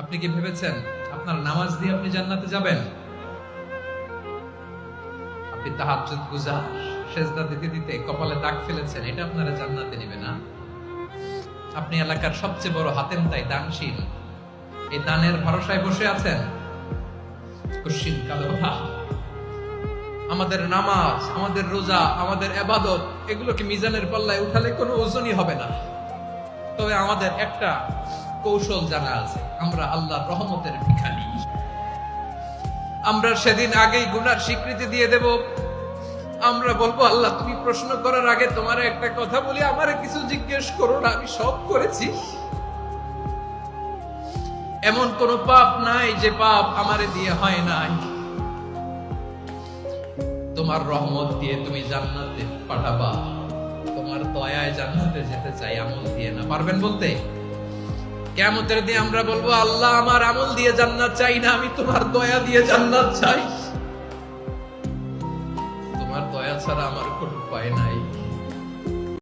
আপনি কি ভেবেছেন আপনার নামাজ দিয়ে আপনি জান্নাতে যাবেন? আপনি তাহাজ্জুদ গুজার, সেজদা দিতে দিতে কপালে দাগ ফেলেছেন, এটা আপনারা জান্নাতে নেবে না। আপনি এলাকার সবচেয়ে বড় হাতেম তাই দানশীল, এই দানের ভরসায় বসে আছেন। কুশ্চিন কালো ভাব। আমাদের নামাজ, আমাদের রোজা, আমাদের ইবাদত, এগুলোকে মিজানের পাল্লায় উঠালে কোনো ওজনই হবে না। তবে আমাদের একটা কৌশল জানা আছে, আমরা আল্লাহর রহমতের ভিখারি। আমরা সেদিন আগেই গুনার স্বীকৃতি দিয়ে দেব। আমরা বলবো, আল্লাহ তুমি প্রশ্ন করার আগে তোমার একটা কথা বলি, আমারে কিছু জিজ্ঞেস করো না, আমি সব করেছি। এমন কোন পাপ নাই যে পাপ আমারে দিয়ে হয় নাই। তোমার রহমত দিয়ে তুমি জান্নাতে পাঠাবা, তোমার দয়ায় জান্নাতে যেতে চাই, আমল দিয়ে না। পারবেন বলতে? কিয়ামতের দিন আমরা বলবো, আল্লাহ আমার আমল দিয়ে জান্নাত চাই না, আমি তোমার দয়া দিয়ে জান্নাত চাই। তোমার দয়া ছাড়া আমার কোনো উপায় নাই।